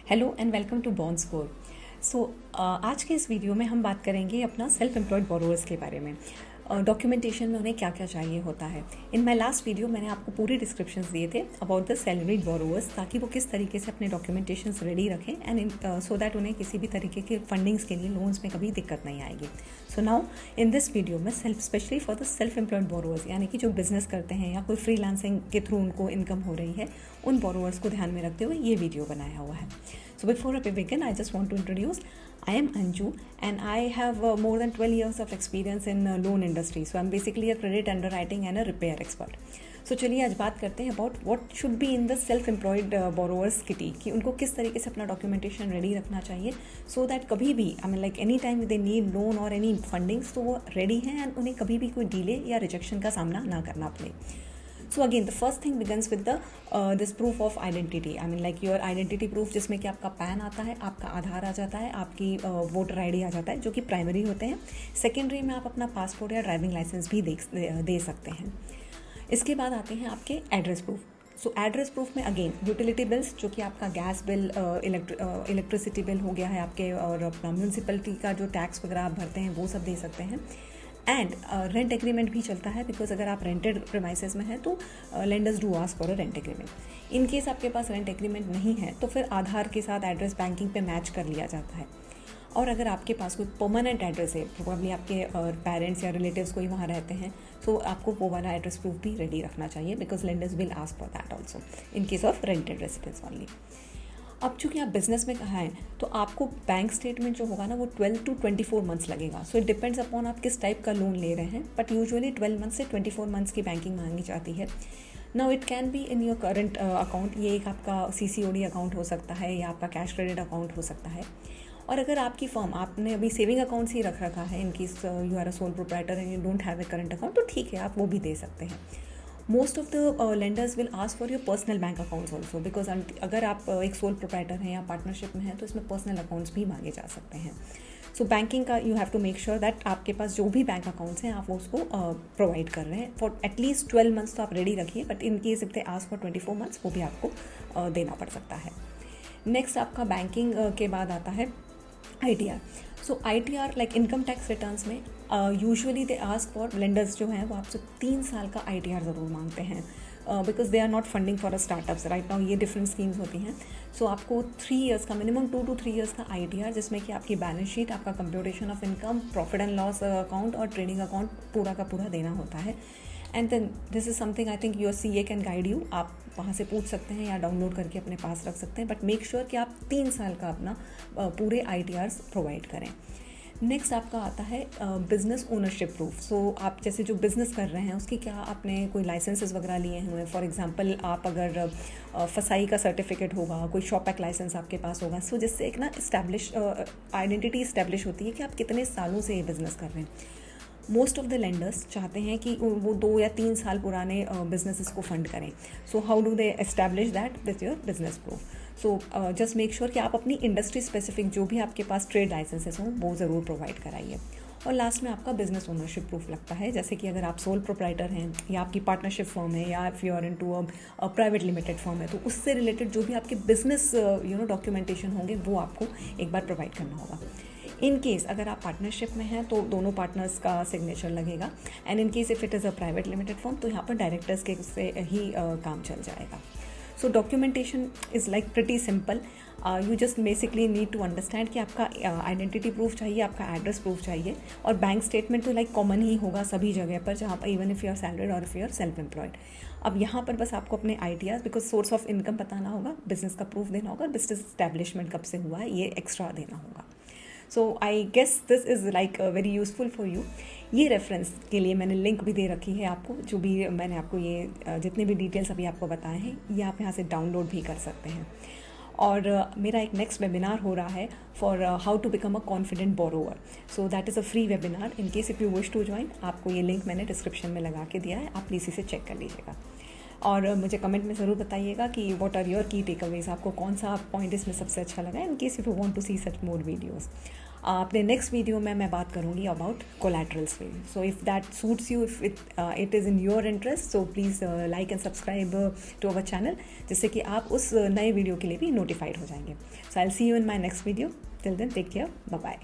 Hello and welcome to bond score. आज के इस वीडियो में हम बात करेंगे अपना सेल्फ एम्प्लॉयड बोरोवर्स के बारे में। डॉक्यूमेंटेशन में उन्हें क्या क्या चाहिए होता है। इन माई लास्ट वीडियो मैंने आपको पूरे डिस्क्रिप्शंस दिए थे अबाउट द सैलरीड बोरोवर्स, ताकि वो किस तरीके से अपने डॉक्यूमेंटेशंस रेडी रखें एंड सो दैट उन्हें किसी भी तरीके के फंडिंग्स के लिए लोन्स में कभी दिक्कत नहीं आएगी। So now in this video में specially for the self employed borrowers, यानी कि जो बिजनेस करते हैं या कोई फ्रीलांसिंग के थ्रू उनको इनकम हो रही है, उन बोरोवर्स को ध्यान में रखते हुए ये वीडियो बनाया हुआ है। So before I begin, I just want to introduce, I am Anju and I have more than 12 years of experience in loan industry. So I'm basically a credit underwriting and a repair expert. So चलिए आज बात करते हैं about what should be in the self-employed borrowers kitty, कि उनको किस तरीके से अपना डॉक्यूमेंटेशन रेडी रखना चाहिए so that कभी भी like any time they need loan or any fundings तो वो रेडी हैं and उन्हें कभी भी कोई डिले या रिजेक्शन का सामना ना करना पड़े। So again, the first thing begins with the this proof of identity. I mean like your identity proof, जिसमें कि आपका पैन आता है, आपका आधार आ जाता है, आपकी वोटर आईडी आ जाता है, जो कि प्राइमरी होते हैं। सेकेंडरी में आप अपना पासपोर्ट या ड्राइविंग लाइसेंस भी दे सकते हैं। इसके बाद आते हैं आपके एड्रेस प्रूफ। सो एड्रेस प्रूफ में अगेन यूटिलिटी बिल्स, जो कि आपका गैस बिल, इलेक्ट्रिसिटी बिल हो गया है आपके, और अपना म्यूनसिपलिटी का जो टैक्स वगैरह आप भरते हैं वो सब दे सकते हैं। एंड रेंट एग्रीमेंट भी चलता है, बिकॉज अगर आप रेंटेड प्रेमाइसेस में हैं तो lenders do ask for a rent agreement. In case आपके पास रेंट एग्रीमेंट नहीं है तो फिर आधार के साथ एड्रेस बैंकिंग पे मैच कर लिया जाता है। और अगर आपके पास कोई परमानेंट एड्रेस है, प्रोबेबली आपके पेरेंट्स या रिलेटिव्स कोई वहाँ रहते हैं, तो आपको वो वाला एड्रेस प्रूफ भी रेडी रखना चाहिए, because lenders will ask for that also in case of rented residence only. अब चूँकि आप बिजनेस में कहाँ हैं तो आपको बैंक स्टेटमेंट जो होगा ना वो 12 to 24 मंथ्स लगेगा। सो इट डिपेंड्स अपॉन आप किस टाइप का लोन ले रहे हैं, बट यूजुअली 12 मंथ से 24 मंथ्स की बैंकिंग मांगी जाती है। Now it can be in your current account, ये एक आपका CCOD अकाउंट हो सकता है या आपका कैश क्रेडिट अकाउंट हो सकता है। और अगर आपकी फर्म, आपने अभी सेविंग अकाउंट्स ही रख रखा है, in case you are a sole proprietor and you don't have a current account, तो ठीक है, आप वो भी दे सकते हैं। Most of the lenders will ask for your personal bank accounts also, because अगर आप एक सोल प्रोप्राइटर हैं या पार्टनरशिप में हैं तो इसमें पर्सनल अकाउंट्स भी मांगे जा सकते हैं। सो बैंकिंग का you have to make sure that आपके पास जो भी बैंक अकाउंट्स हैं आप वो उसको प्रोवाइड कर रहे हैं फॉर एटलीस्ट 12 मंथ्स। तो आप रेडी रखिए, but in case if they ask for 24 months वो भी आपको देना पड़ सकता है। नेक्स्ट आपका बैंकिंग के बाद आता है ITR। So ITR like income tax returns में usually they ask for, lenders जो हैं वो आपसे 3 साल का ITR ज़रूर मांगते हैं, because they are not funding for a startups right now. ये डिफरेंट स्कीम्स होती हैं। सो आपको 3 ईयर्स का, मिनिमम 2 to 3 ईयर्स का ITR, जिसमें कि आपकी बैलेंस शीट, आपका computation of income, profit and loss account और ट्रेडिंग अकाउंट पूरा का पूरा देना होता है। And then this is something I think your CA can guide you. आप वहाँ से पूछ सकते हैं या डाउनलोड करके अपने पास रख सकते हैं, बट मेक श्योर कि आप 3 साल का अपना पूरे ITRs प्रोवाइड करें। नेक्स्ट आपका आता है बिजनेस ओनरशिप प्रूफ। सो आप जैसे जो बिज़नेस कर रहे हैं उसकी क्या आपने कोई लाइसेंसेस वगैरह लिए हुए हैं। फॉर एग्जांपल आप अगर फसाई का सर्टिफिकेट होगा, कोई शॉप एक्ट लाइसेंस आपके पास होगा, सो जिससे एक ना आइडेंटिटी इस्टेब्लिश होती है कि आप कितने सालों से ये बिज़नेस कर रहे हैं। मोस्ट ऑफ द लेंडर्स चाहते हैं कि वो 2 या 3 साल पुराने बिजनेसेस को फंड करें। So how do they establish that with your business proof. So just make sure कि आप अपनी इंडस्ट्री स्पेसिफिक जो भी आपके पास ट्रेड लाइसेंसेस हों वो ज़रूर प्रोवाइड कराइए। और लास्ट में आपका बिजनेस ओनरशिप प्रूफ लगता है, जैसे कि अगर आप सोल प्रोप्राइटर हैं या आपकी पार्टनरशिप फर्म है या if you are into a private limited firm है, तो उससे रिलेटेड जो भी आपके बिजनेस डॉक्यूमेंटेशन होंगे वो आपको एक बार प्रोवाइड करना होगा। इन केस अगर आप पार्टनरशिप में हैं तो दोनों पार्टनर्स का सिग्नेचर लगेगा, and in case if it is a private limited firm तो यहाँ पर डायरेक्टर्स के से ही काम चल जाएगा। So documentation is like pretty simple. You just basically need to understand कि आपका आइडेंटिटी प्रूफ चाहिए, आपका एड्रेस प्रूफ चाहिए, और बैंक स्टेटमेंट तो लाइक कॉमन ही होगा सभी जगह पर, जहाँ पर even if you are salaried और if you are self employed. अब यहाँ पर बस आपको अपने ITR, because source of income बताना होगा, बिजनेस का प्रूफ देना होगा, बिजनेस इस्टेब्लिशमेंट कब से हुआ है ये एक्स्ट्रा देना होगा। So I guess this is like very useful for you. ये रेफरेंस के लिए मैंने लिंक भी दे रखी है आपको, जो भी मैंने आपको ये जितने भी डिटेल्स अभी आपको बताए हैं ये आप यहाँ से डाउनलोड भी कर सकते हैं। और मेरा एक नेक्स्ट वेबिनार हो रहा है for how to become a confident borrower. So that is a free webinar. In case if you wish to join, आपको ये लिंक मैंने डिस्क्रिप्शन में लगा के दिया है, आप प्लीज़ इसे चेक कर लीजिएगा। और मुझे कमेंट में ज़रूर बताइएगा कि what are your key takeaways, आपको कौन सा पॉइंट इसमें सबसे अच्छा लगा, in case if you want to see such more videos. अपने नेक्स्ट वीडियो में मैं बात करूँगी अबाउट कोलैटरल्स पे। So if that suits you, if it is in your interest, so please like and subscribe to our channel, जिससे कि आप उस नए वीडियो के लिए भी नोटिफाइड हो जाएंगे। So I will see you in my next video. Till then take care, bye bye.